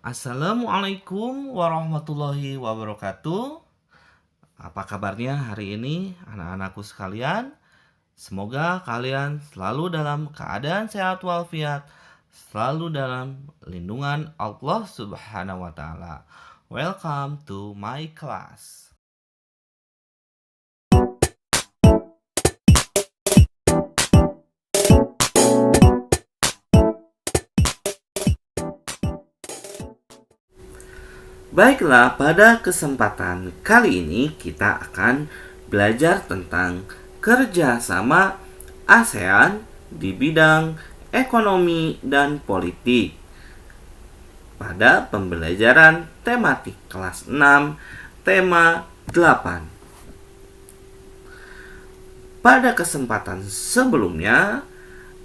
Assalamualaikum warahmatullahi wabarakatuh. Apa kabarnya hari ini anak-anakku sekalian? Semoga kalian selalu dalam keadaan sehat walafiat, selalu dalam lindungan Allah Subhanahu wa taala. Welcome to my class. Baiklah, pada kesempatan kali ini kita akan belajar tentang kerjasama ASEAN di bidang ekonomi dan politik. Pada pembelajaran tematik kelas 6, tema 8. Pada kesempatan sebelumnya,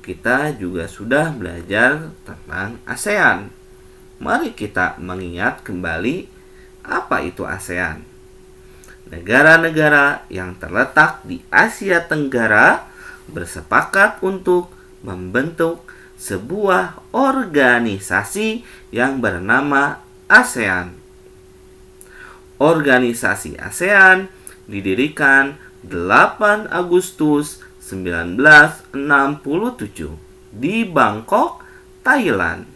kita juga sudah belajar tentang ASEAN. Mari kita mengingat kembali apa itu ASEAN. Negara-negara yang terletak di Asia Tenggara bersepakat untuk membentuk sebuah organisasi yang bernama ASEAN. Organisasi ASEAN didirikan 8 Agustus 1967 di Bangkok, Thailand.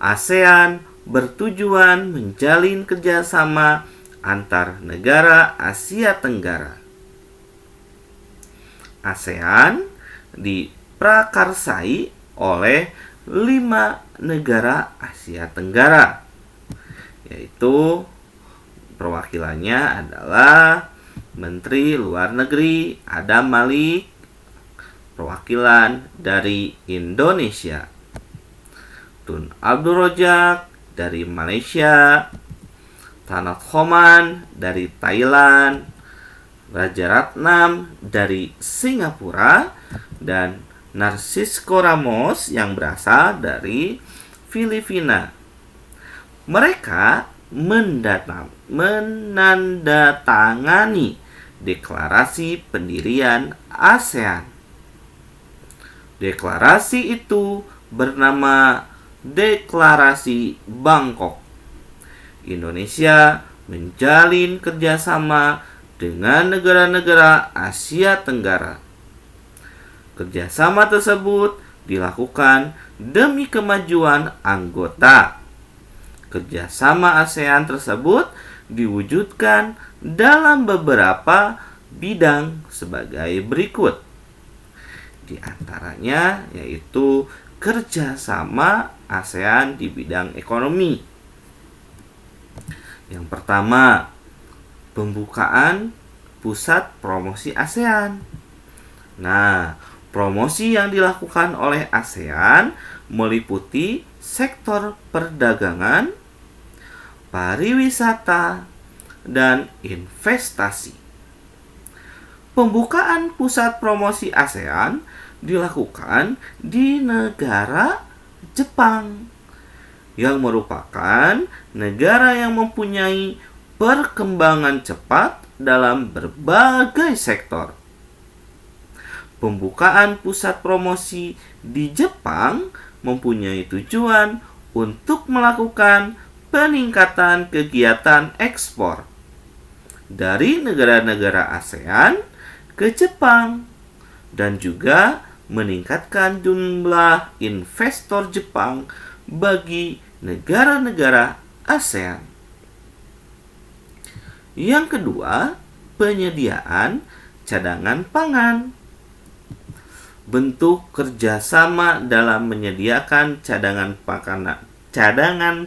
ASEAN bertujuan menjalin kerjasama antar negara Asia Tenggara. ASEAN diprakarsai oleh 5 negara Asia Tenggara, yaitu perwakilannya adalah Menteri Luar Negeri Adam Malik, perwakilan dari Indonesia, Tun Abdul Rojak dari Malaysia, Tanat Khoman dari Thailand, Raja Ratnam dari Singapura, dan Narcisco Ramos yang berasal dari Filipina. Mereka menandatangani deklarasi pendirian ASEAN. Deklarasi itu bernama Deklarasi Bangkok. Indonesia menjalin kerjasama dengan negara-negara Asia Tenggara. Kerjasama tersebut dilakukan demi kemajuan anggota. Kerjasama ASEAN tersebut diwujudkan dalam beberapa bidang sebagai berikut. Di antaranya yaitu kerjasama ASEAN di bidang ekonomi. Yang pertama, pembukaan pusat promosi ASEAN. Nah, promosi yang dilakukan oleh ASEAN meliputi sektor perdagangan, pariwisata, dan investasi. Pembukaan pusat promosi ASEAN dilakukan di negara Jepang, yang merupakan negara yang mempunyai perkembangan cepat dalam berbagai sektor. Pembukaan pusat promosi di Jepang mempunyai tujuan untuk melakukan peningkatan kegiatan ekspor dari negara-negara ASEAN ke Jepang dan juga meningkatkan jumlah investor Jepang bagi negara-negara ASEAN. Yang kedua, penyediaan cadangan pangan. Bentuk kerjasama dalam menyediakan cadangan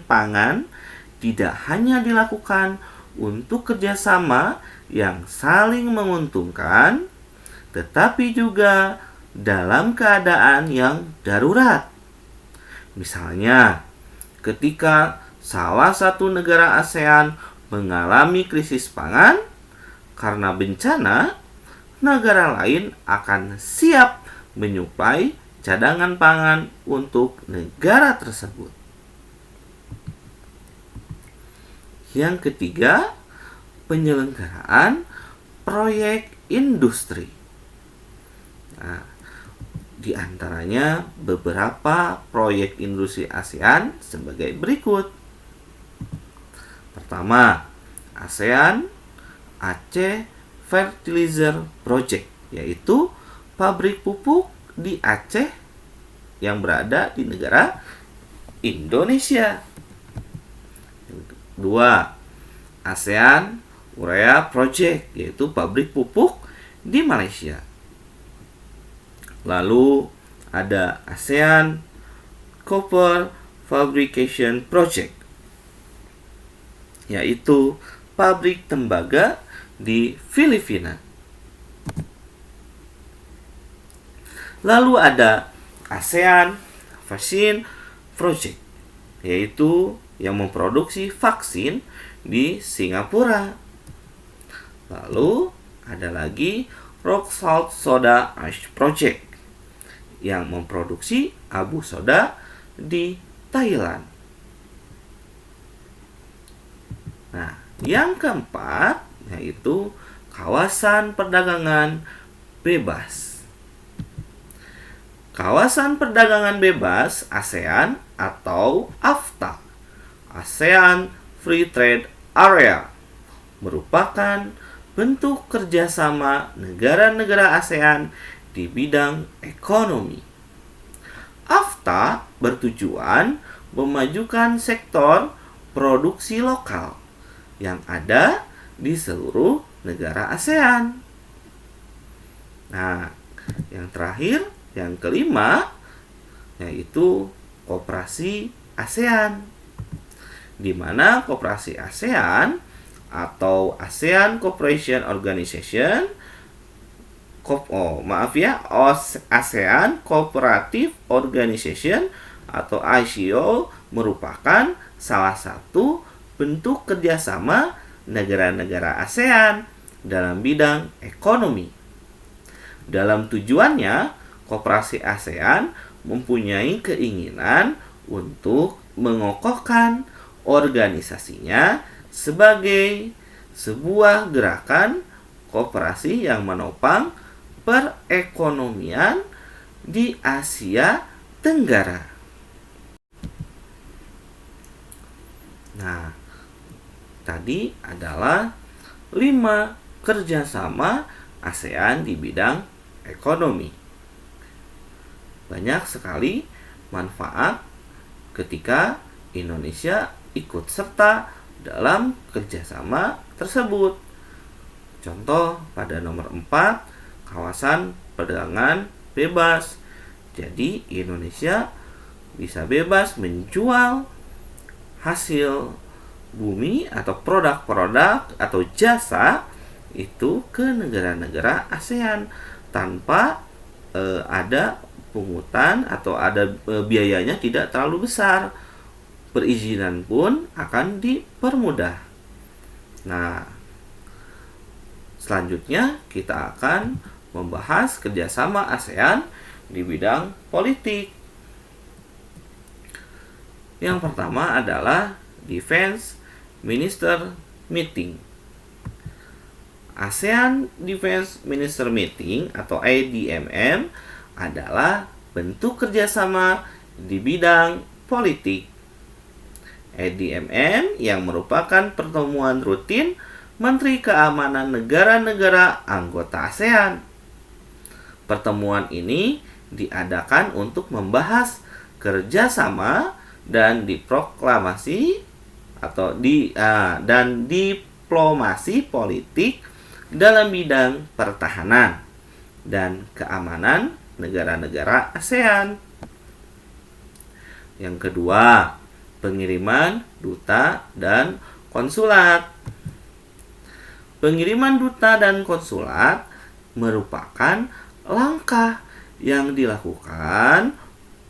pangan tidak hanya dilakukan untuk kerjasama yang saling menguntungkan, tetapi juga dalam keadaan yang darurat. Misalnya, ketika salah satu negara ASEAN mengalami krisis pangan karena bencana, negara lain akan siap menyuplai cadangan pangan untuk negara tersebut. Yang ketiga, penyelenggaraan proyek industri. Nah, Di antaranya beberapa proyek industri ASEAN sebagai berikut. Pertama, ASEAN Aceh Fertilizer Project, yaitu pabrik pupuk di Aceh yang berada di negara Indonesia. Dua, ASEAN Urea Project, yaitu pabrik pupuk di Malaysia. Lalu ada ASEAN Copper Fabrication Project, yaitu pabrik tembaga di Filipina. Lalu ada ASEAN Vaccine Project, yaitu yang memproduksi vaksin di Singapura. Lalu ada lagi Rock Salt Soda Ash Project, yang memproduksi abu soda di Thailand. Nah, yang keempat yaitu kawasan perdagangan bebas. Kawasan perdagangan bebas ASEAN atau AFTA, ASEAN Free Trade Area, merupakan bentuk kerjasama negara-negara ASEAN di bidang ekonomi. AFTA bertujuan memajukan sektor produksi lokal yang ada di seluruh negara ASEAN. Nah, yang terakhir, yang kelima, yaitu Koperasi ASEAN, di mana Koperasi ASEAN atau ASEAN Cooperation Organization, ASEAN Cooperative Organization atau ICO merupakan salah satu bentuk kerjasama negara-negara ASEAN dalam bidang ekonomi. Dalam tujuannya, Koperasi ASEAN mempunyai keinginan untuk mengokohkan organisasinya sebagai sebuah gerakan koperasi yang menopang perekonomian di Asia Tenggara. Nah, tadi adalah 5 kerjasama ASEAN di bidang ekonomi. Banyak sekali manfaat ketika Indonesia ikut serta dalam kerjasama tersebut. Contoh pada nomor 4, kawasan perdagangan bebas. Jadi Indonesia bisa bebas menjual hasil bumi atau produk-produk atau jasa itu ke negara-negara ASEAN tanpa ada pungutan atau ada biayanya tidak terlalu besar. Perizinan pun akan dipermudah. Nah, selanjutnya kita akan membahas kerjasama ASEAN di bidang politik. Yang pertama adalah Defense Minister Meeting. ASEAN Defense Minister Meeting atau ADMM adalah bentuk kerjasama di bidang politik. ADMM yang merupakan pertemuan rutin Menteri Keamanan negara-negara anggota ASEAN. Pertemuan ini diadakan untuk membahas kerjasama dan diplomasi politik dalam bidang pertahanan dan keamanan negara-negara ASEAN. Yang kedua, pengiriman duta dan konsulat. Pengiriman duta dan konsulat merupakan langkah yang dilakukan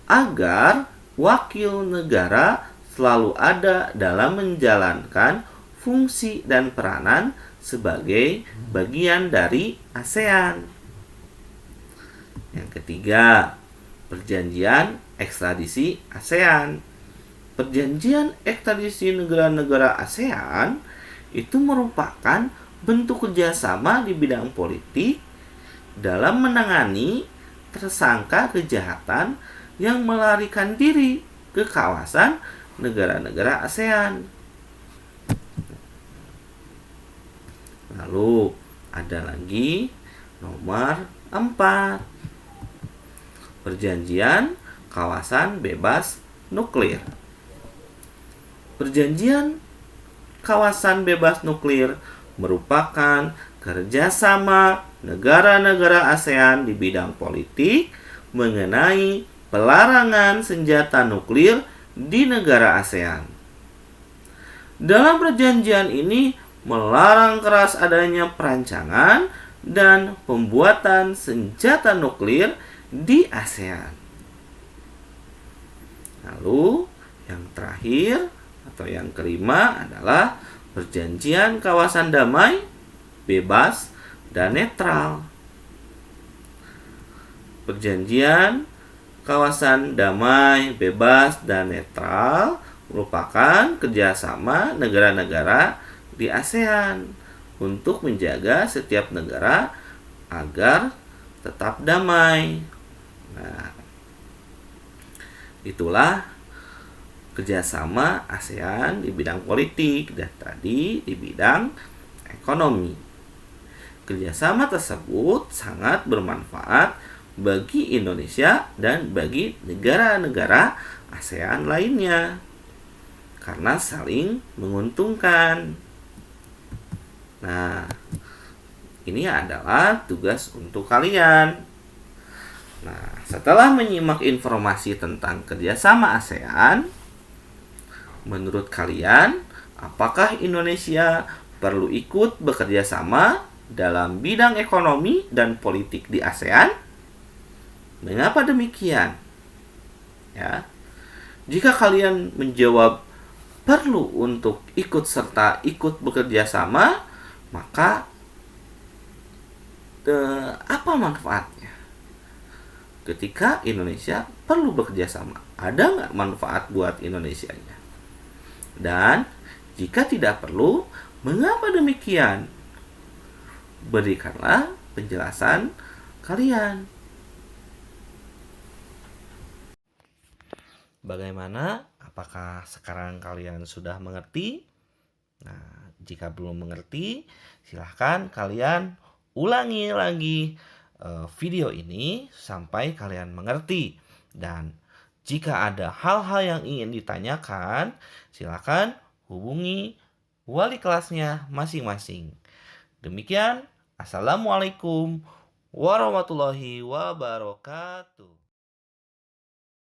agar wakil negara selalu ada dalam menjalankan fungsi dan peranan sebagai bagian dari ASEAN. Yang ketiga, perjanjian ekstradisi ASEAN. Perjanjian ekstradisi negara-negara ASEAN itu merupakan bentuk kerjasama di bidang politik dalam menangani tersangka kejahatan yang melarikan diri ke kawasan negara-negara ASEAN. Lalu ada lagi nomor 4. Perjanjian kawasan bebas nuklir. Perjanjian kawasan bebas nuklir merupakan kerjasama negara-negara ASEAN di bidang politik mengenai pelarangan senjata nuklir di negara ASEAN. Dalam perjanjian ini melarang keras adanya perancangan dan pembuatan senjata nuklir di ASEAN. Lalu yang terakhir atau yang kelima adalah perjanjian kawasan damai, bebas, dan netral. Perjanjian kawasan damai, bebas, dan netral merupakan kerjasama negara-negara di ASEAN untuk menjaga setiap negara agar tetap damai. Nah, itulah kerjasama ASEAN di bidang politik dan tadi di bidang ekonomi. Kerjasama tersebut sangat bermanfaat bagi Indonesia dan bagi negara-negara ASEAN lainnya karena saling menguntungkan. Nah, ini adalah tugas untuk kalian. Nah, setelah menyimak informasi tentang kerjasama ASEAN, menurut kalian, apakah Indonesia perlu ikut bekerja sama dalam bidang ekonomi dan politik di ASEAN? Mengapa demikian? Ya, jika kalian menjawab perlu untuk ikut serta ikut bekerja sama, maka apa manfaatnya? Ketika Indonesia perlu bekerja sama, ada nggak manfaat buat Indonesianya? Dan jika tidak perlu, mengapa demikian? Berikanlah penjelasan kalian. Bagaimana? Apakah sekarang kalian sudah mengerti? Nah, jika belum mengerti, silahkan kalian ulangi lagi video ini sampai kalian mengerti. Dan jika ada hal-hal yang ingin ditanyakan, silakan hubungi wali kelasnya masing-masing. Demikian, Assalamualaikum warahmatullahi wabarakatuh.